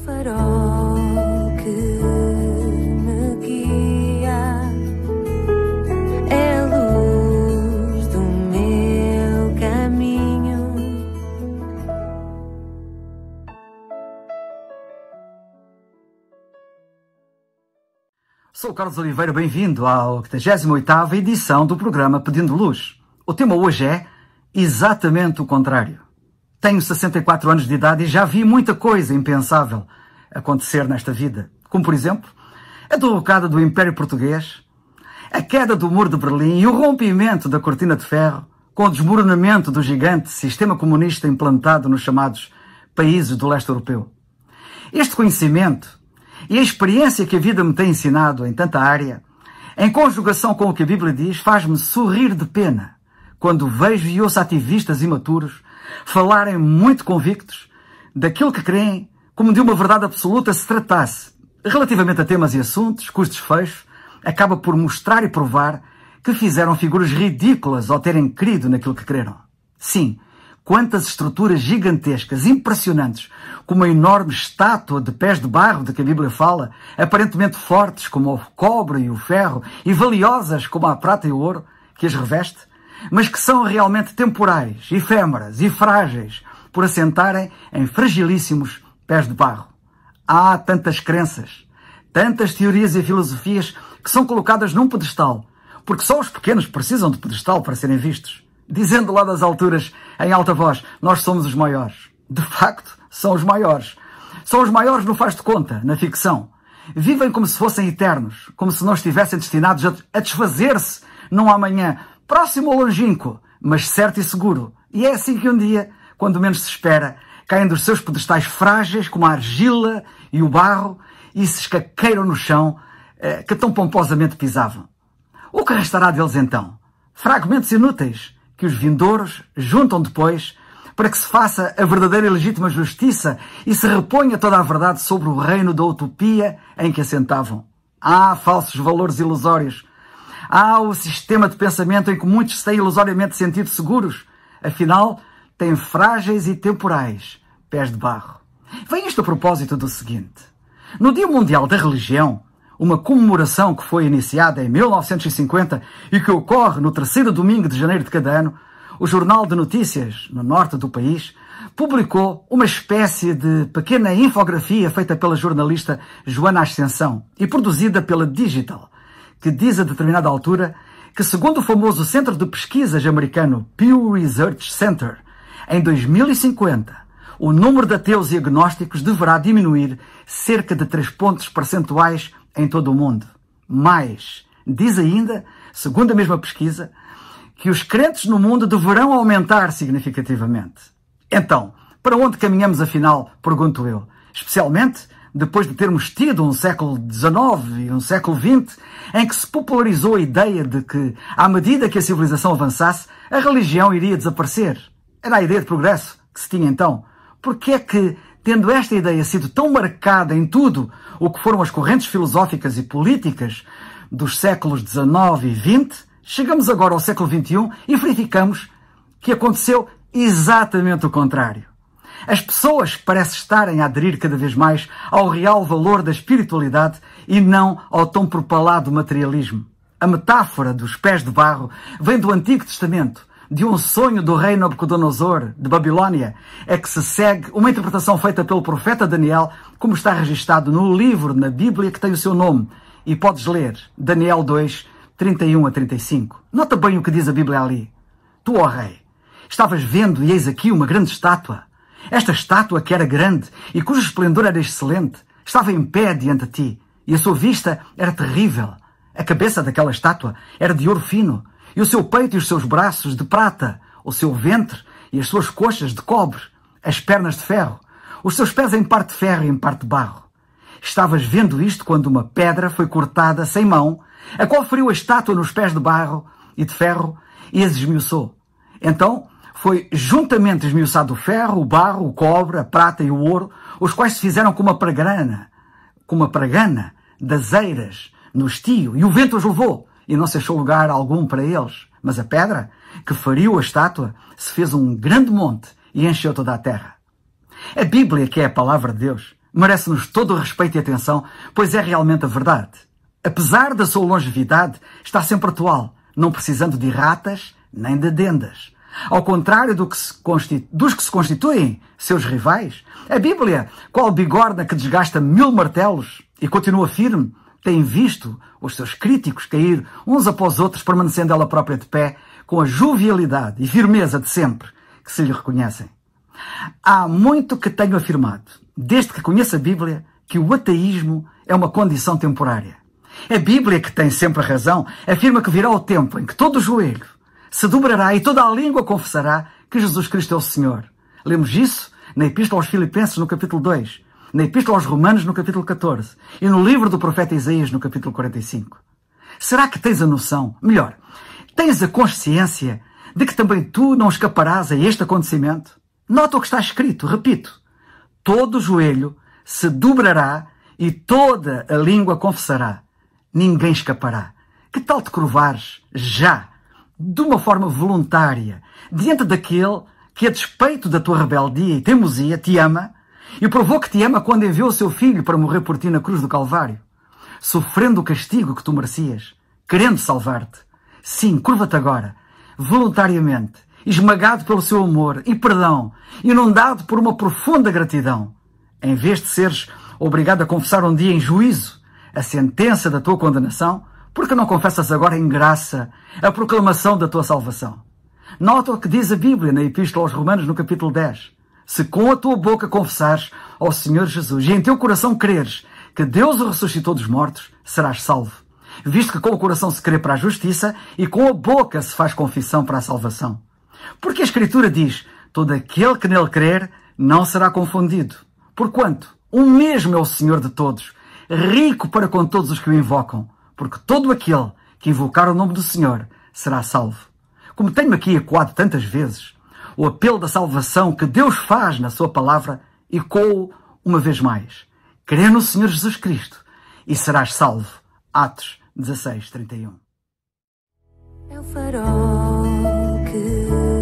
farol que me guia, é a luz do meu caminho. Sou o Carlos Oliveira, bem-vindo à 88ª edição do programa Pedindo Luz. O tema hoje é exatamente o contrário. Tenho 64 anos de idade e já vi muita coisa impensável acontecer nesta vida. Como, por exemplo, a derrocada do Império Português, a queda do Muro de Berlim e o rompimento da Cortina de Ferro com o desmoronamento do gigante sistema comunista implantado nos chamados países do leste europeu. Este conhecimento e a experiência que a vida me tem ensinado em tanta área, em conjugação com o que a Bíblia diz, faz-me sorrir de pena quando vejo e ouço ativistas imaturos falarem muito convictos daquilo que creem como de uma verdade absoluta se tratasse, relativamente a temas e assuntos cujo desfecho acaba por mostrar e provar que fizeram figuras ridículas ao terem crido naquilo que creram. Sim, quantas estruturas gigantescas, impressionantes, como a enorme estátua de pés de barro de que a Bíblia fala, aparentemente fortes como o cobre e o ferro, e valiosas como a prata e o ouro que as reveste, mas que são realmente temporais, efêmeras e frágeis, por assentarem em fragilíssimos pés de barro. Há tantas crenças, tantas teorias e filosofias que são colocadas num pedestal, porque só os pequenos precisam de pedestal para serem vistos, dizendo lá das alturas, em alta voz, nós somos os maiores. De facto, são os maiores. São os maiores no faz de conta, na ficção. Vivem como se fossem eternos, como se não estivessem destinados a desfazer-se num amanhã próximo ou longínquo, mas certo e seguro. E é assim que um dia, quando menos se espera, caem dos seus pedestais frágeis como a argila e o barro e se escaqueiram no chão que tão pomposamente pisavam. O que restará deles então? Fragmentos inúteis que os vindouros juntam depois para que se faça a verdadeira e legítima justiça e se reponha toda a verdade sobre o reino da utopia em que assentavam. Há falsos valores ilusórios. Há o sistema de pensamento em que muitos se têm ilusoriamente sentido seguros. Afinal, têm frágeis e temporais pés de barro. Vem isto a propósito do seguinte. No Dia Mundial da Religião, uma comemoração que foi iniciada em 1950 e que ocorre no terceiro domingo de janeiro de cada ano, o Jornal de Notícias, no norte do país, publicou uma espécie de pequena infografia feita pela jornalista Joana Ascensão e produzida pela Digital, que diz a determinada altura que, segundo o famoso centro de pesquisas americano Pew Research Center, em 2050, o número de ateus e agnósticos deverá diminuir cerca de 3 pontos percentuais em todo o mundo. Mas, diz ainda, segundo a mesma pesquisa, que os crentes no mundo deverão aumentar significativamente. Então, para onde caminhamos afinal, pergunto eu, especialmente depois de termos tido um século XIX e um século XX em que se popularizou a ideia de que, à medida que a civilização avançasse, a religião iria desaparecer. Era a ideia de progresso que se tinha então. Porque é que, tendo esta ideia sido tão marcada em tudo o que foram as correntes filosóficas e políticas dos séculos XIX e XX, chegamos agora ao século XXI e verificamos que aconteceu exatamente o contrário. As pessoas parecem estarem a aderir cada vez mais ao real valor da espiritualidade e não ao tão propalado materialismo. A metáfora dos pés de barro vem do Antigo Testamento, de um sonho do rei Nabucodonosor de Babilónia, é que se segue uma interpretação feita pelo profeta Daniel, como está registado no livro na Bíblia que tem o seu nome. E podes ler Daniel 2, 31 a 35. Nota bem o que diz a Bíblia ali. Tu, ó rei, estavas vendo e eis aqui uma grande estátua. Esta estátua que era grande e cujo esplendor era excelente, estava em pé diante de ti, e a sua vista era terrível. A cabeça daquela estátua era de ouro fino, e o seu peito e os seus braços de prata, o seu ventre e as suas coxas de cobre, as pernas de ferro, os seus pés em parte de ferro e em parte de barro. Estavas vendo isto quando uma pedra foi cortada sem mão, a qual feriu a estátua nos pés de barro e de ferro e as esmiuçou. Então foi juntamente esmiuçado o ferro, o barro, o cobre, a prata e o ouro, os quais se fizeram como uma pragana das eiras no estio, e o vento os levou, e não se achou lugar algum para eles. Mas a pedra que feriu a estátua se fez um grande monte e encheu toda a terra. A Bíblia, que é a palavra de Deus, merece-nos todo o respeito e atenção, pois é realmente a verdade. Apesar da sua longevidade, está sempre atual, não precisando de erratas nem de adendas. Ao contrário dos que se constituem seus rivais, a Bíblia, qual bigorna que desgasta 1000 martelos e continua firme, tem visto os seus críticos cair uns após outros, permanecendo ela própria de pé, com a jovialidade e firmeza de sempre que se lhe reconhecem. Há muito que tenho afirmado, desde que conheço a Bíblia, que o ateísmo é uma condição temporária. A Bíblia, que tem sempre a razão, afirma que virá o tempo em que todo o joelho se dobrará e toda a língua confessará que Jesus Cristo é o Senhor. Lemos isso na Epístola aos Filipenses, no capítulo 2, na Epístola aos Romanos, no capítulo 14, e no livro do profeta Isaías, no capítulo 45. Será que tens a noção, melhor, tens a consciência de que também tu não escaparás a este acontecimento? Nota o que está escrito, repito, todo o joelho se dobrará e toda a língua confessará. Ninguém escapará. Que tal te curvares já, de uma forma voluntária, diante daquele que, a despeito da tua rebeldia e teimosia, te ama e provou que te ama quando enviou o seu filho para morrer por ti na cruz do Calvário, sofrendo o castigo que tu merecias, querendo salvar-te? Sim, curva-te agora, voluntariamente, esmagado pelo seu amor e perdão, inundado por uma profunda gratidão, em vez de seres obrigado a confessar um dia em juízo a sentença da tua condenação, porque não confessas agora em graça a proclamação da tua salvação? Nota o que diz a Bíblia na Epístola aos Romanos, no capítulo 10. Se com a tua boca confessares ao Senhor Jesus e em teu coração creres que Deus o ressuscitou dos mortos, serás salvo. Visto que com o coração se crê para a justiça e com a boca se faz confissão para a salvação. Porque a Escritura diz, todo aquele que nele crer não será confundido. Porquanto, o mesmo é o Senhor de todos, rico para com todos os que o invocam, porque todo aquele que invocar o nome do Senhor será salvo. Como tenho aqui ecoado tantas vezes, o apelo da salvação que Deus faz na sua palavra, ecoou uma vez mais. Crê no Senhor Jesus Cristo e serás salvo. Atos 16:31. É o farol que